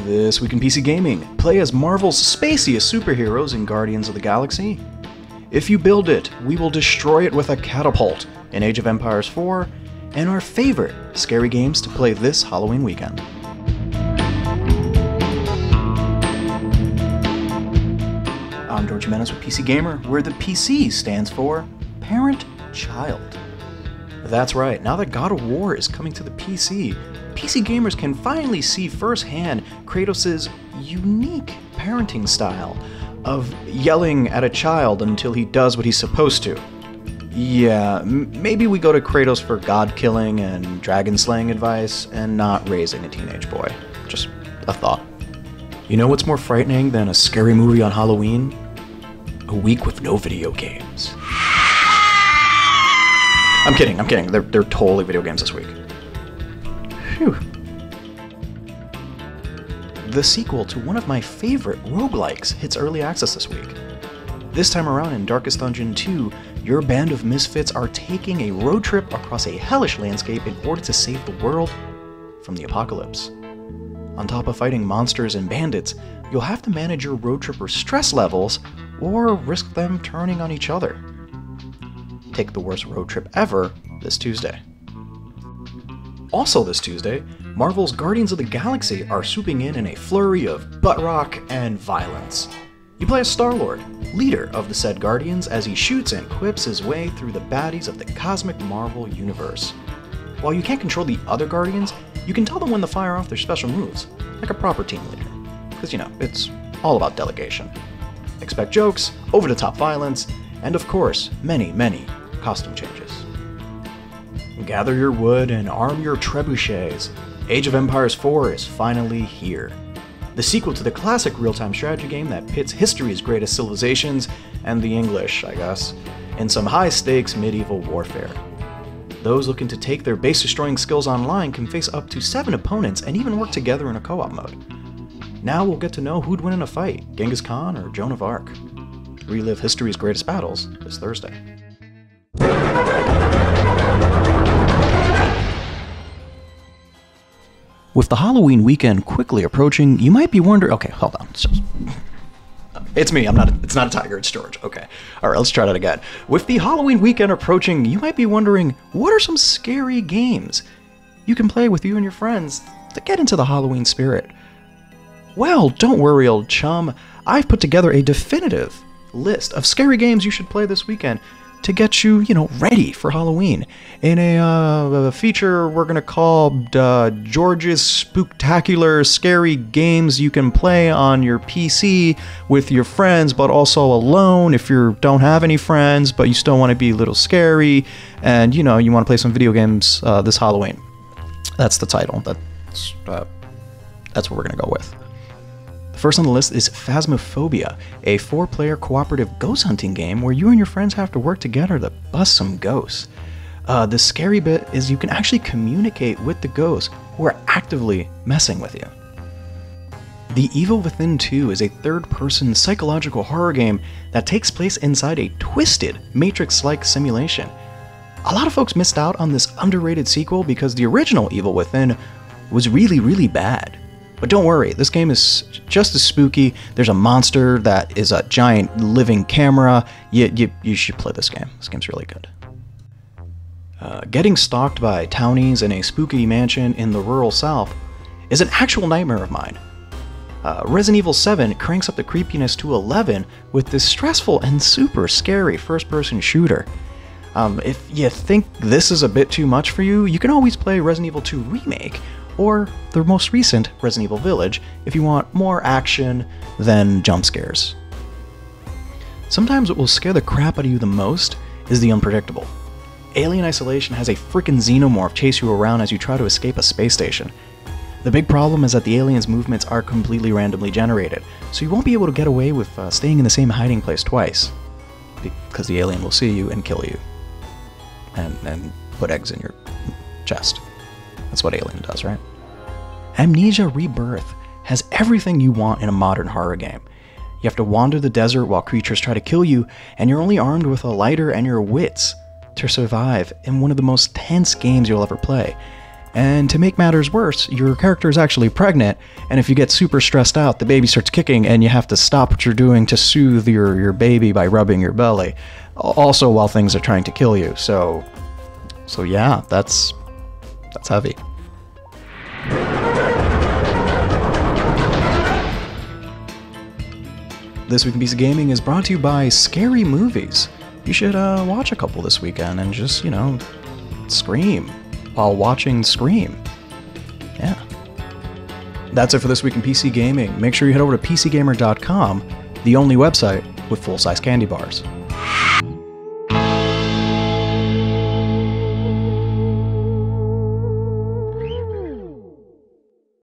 This week in PC Gaming, play as Marvel's spaciest superheroes in Guardians of the Galaxy. If you build it, we will destroy it with a catapult in Age of Empires 4, and our favorite scary games to play this Halloween weekend. I'm George Jimenez with PC Gamer, where the PC stands for Parent-Child. That's right, now that God of War is coming to the PC gamers can finally see firsthand Kratos' unique parenting style of yelling at a child until he does what he's supposed to. Yeah, maybe we go to Kratos for god killing and dragon slaying advice and not raising a teenage boy. Just a thought. You know what's more frightening than a scary movie on Halloween? A week with no video games. I'm kidding. They're totally video games this week. Phew. The sequel to one of my favorite roguelikes hits early access this week. This time around in Darkest Dungeon 2, your band of misfits are taking a road trip across a hellish landscape in order to save the world from the apocalypse. On top of fighting monsters and bandits, you'll have to manage your road tripper's stress levels or risk them turning on each other. Take the worst road trip ever this Tuesday. Also this Tuesday, Marvel's Guardians of the Galaxy are swooping in a flurry of butt rock and violence. You play as Star-Lord, leader of the said Guardians, as he shoots and quips his way through the baddies of the cosmic Marvel universe. While you can't control the other Guardians, you can tell them when to fire off their special moves, like a proper team leader. Because, you know, it's all about delegation. Expect jokes, over-the-top violence, and of course, many costume changes. Gather your wood and arm your trebuchets. Age of Empires 4 is finally here. The sequel to the classic real-time strategy game that pits history's greatest civilizations, and the English, I guess, in some high-stakes medieval warfare. Those looking to take their base-destroying skills online can face up to 7 opponents and even work together in a co-op mode. Now we'll get to know who'd win in a fight, Genghis Khan or Joan of Arc. Relive history's greatest battles this Thursday. With the Halloween weekend quickly approaching, you might be wondering... Okay, hold on. It's me, it's not a tiger, it's George. Okay. Alright, let's try that again. With the Halloween weekend approaching, you might be wondering, what are some scary games you can play with you and your friends to get into the Halloween spirit? Well, don't worry, old chum. I've put together a definitive list of scary games you should play this weekend to get you, ready for Halloween. In a feature we're gonna call George's Spooktacular Scary Games you can play on your PC with your friends, but also alone if you don't have any friends, but you still want to be a little scary, and you want to play some video games this Halloween. That's the title. That's what we're gonna go with. First on the list is Phasmophobia, a 4-player cooperative ghost hunting game where you and your friends have to work together to bust some ghosts. The scary bit is you can actually communicate with the ghosts who are actively messing with you. The Evil Within 2 is a third-person psychological horror game that takes place inside a twisted Matrix-like simulation. A lot of folks missed out on this underrated sequel because the original Evil Within was really bad. But don't worry, this game is just as spooky. There's a monster that is a giant living camera. You should play this game. This game's really good. Getting stalked by townies in a spooky mansion in the rural South is an actual nightmare of mine. Resident Evil 7 cranks up the creepiness to 11 with this stressful and super scary first-person shooter. If you think this is a bit too much for you, you can always play Resident Evil 2 Remake, or the most recent Resident Evil Village if you want more action than jump scares. Sometimes what will scare the crap out of you the most is the unpredictable. Alien Isolation has a frickin' xenomorph chase you around as you try to escape a space station. The big problem is that the alien's movements are completely randomly generated, so you won't be able to get away with staying in the same hiding place twice, because the alien will see you and kill you, and put eggs in your chest. That's what Alien does, right? Amnesia Rebirth has everything you want in a modern horror game. You have to wander the desert while creatures try to kill you, and you're only armed with a lighter and your wits to survive in one of the most tense games you'll ever play. And to make matters worse, your character is actually pregnant, and if you get super stressed out, the baby starts kicking, and you have to stop what you're doing to soothe your baby by rubbing your belly. Also while things are trying to kill you, so yeah, that's heavy. This Week in PC Gaming is brought to you by Scary Movies. You should watch a couple this weekend and just, scream while watching Scream. Yeah. That's it for This Week in PC Gaming. Make sure you head over to PCGamer.com, the only website with full-size candy bars.